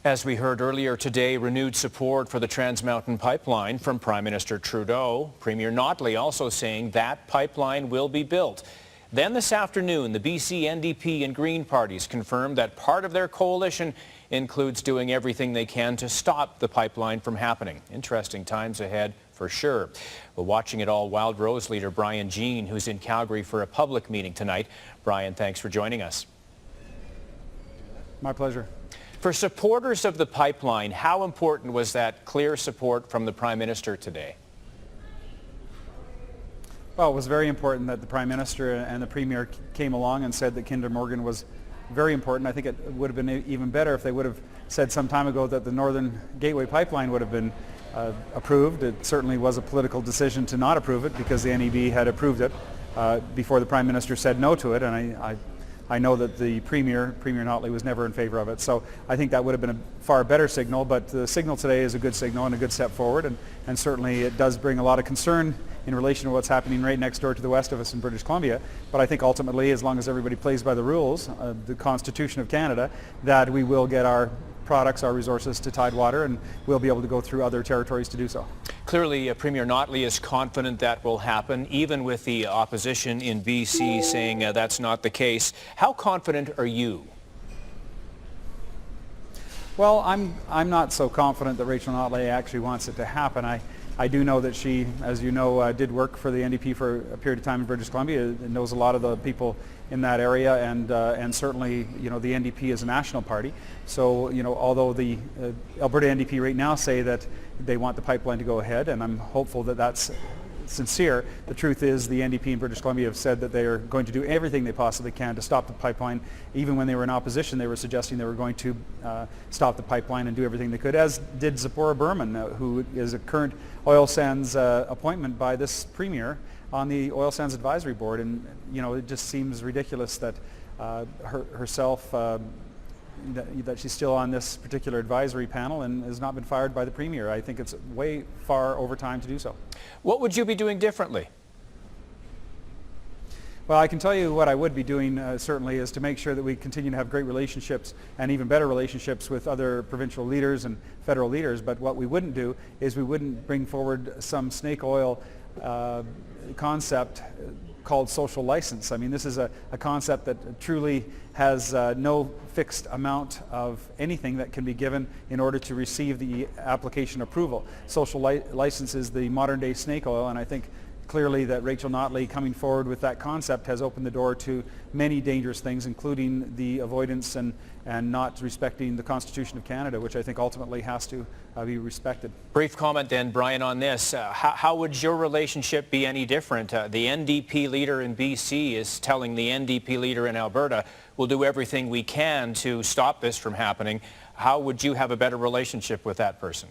As we heard earlier today, renewed support for the Trans Mountain Pipeline from Prime Minister Trudeau. Premier Notley also saying that pipeline will be built. Then this afternoon, the BC NDP and Green parties confirmed that part of their coalition includes doing everything they can to stop the pipeline from happening. Interesting times ahead for sure. Well, watching it all, Wild Rose leader Brian Jean, who's in Calgary for a public meeting tonight. Brian, thanks for joining us. My pleasure. For supporters of the pipeline, how important was that clear support from the Prime Minister today? Well, it was very important that the Prime Minister and the Premier came along and said that Kinder Morgan was very important. I think it would have been even better if they would have said some time ago that the Northern Gateway Pipeline would have been approved. It certainly was a political decision to not approve it because the NEB had approved it before the Prime Minister said no to it, and I know that the Premier Notley, was never in favor of it. So I think that would have been a far better signal, but the signal today is a good signal and a good step forward, and certainly it does bring a lot of concern in relation to what's happening right next door to the west of us in British Columbia. But I think ultimately, as long as everybody plays by the rules, the Constitution of Canada, that we will get our products, our resources to Tidewater, and we'll be able to go through other territories to do so. Clearly, Premier Notley is confident that will happen, even with the opposition in BC saying that's not the case. How confident are you? Well, I'm not so confident that Rachel Notley actually wants it to happen. I do know that she, as you know, did work for the NDP for a period of time in British Columbia, and knows a lot of the people in that area, and certainly, you know, the NDP is a national party. So, you know, although the Alberta NDP right now say that they want the pipeline to go ahead, and I'm hopeful that that's sincere, the truth is the NDP in British Columbia have said that they are going to do everything they possibly can to stop the pipeline. Even when they were in opposition, they were suggesting they were going to stop the pipeline and do everything they could, as did Zipporah Berman, who is a current oil sands appointment by this Premier on the Oil Sands Advisory Board. And, you know, it just seems ridiculous that herself, that she's still on this particular advisory panel and has not been fired by the Premier. I think it's way far over time to do so. What would you be doing differently? Well, I can tell you what I would be doing certainly is to make sure that we continue to have great relationships and even better relationships with other provincial leaders and federal leaders. But what we wouldn't do is we wouldn't bring forward some snake oil concept called social license. I mean, this is a concept that truly has no fixed amount of anything that can be given in order to receive the application approval. Social license is the modern day snake oil, and I think clearly that Rachel Notley coming forward with that concept has opened the door to many dangerous things, including the avoidance and not respecting the Constitution of Canada, which I think ultimately has to be respected. Brief comment then, Brian, on this. How would your relationship be any different? The NDP leader in BC is telling the NDP leader in Alberta, we'll do everything we can to stop this from happening. How would you have a better relationship with that person?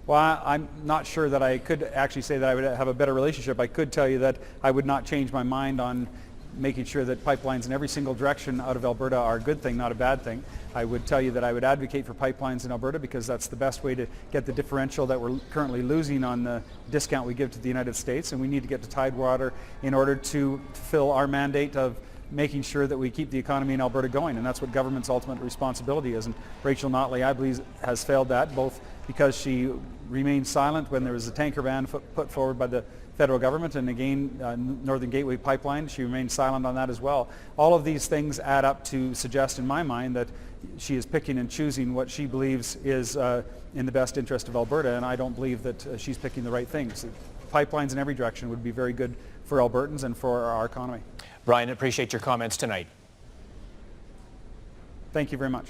Well, I'm not sure that I could actually say that I would have a better relationship. I could tell you that I would not change my mind on making sure that pipelines in every single direction out of Alberta are a good thing, not a bad thing. I would tell you that I would advocate for pipelines in Alberta because that's the best way to get the differential that we're currently losing on the discount we give to the United States, and we need to get to Tidewater in order to fulfill our mandate of making sure that we keep the economy in Alberta going, and that's what government's ultimate responsibility is. And Rachel Notley, I believe, has failed that, both because she remained silent when there was a tanker ban put forward by the federal government, and again, Northern Gateway Pipeline, she remained silent on that as well. All of these things add up to suggest in my mind that she is picking and choosing what she believes is in the best interest of Alberta, and I don't believe that she's picking the right things. Pipelines in every direction would be very good for Albertans and for our economy. Brian, I appreciate your comments tonight. Thank you very much.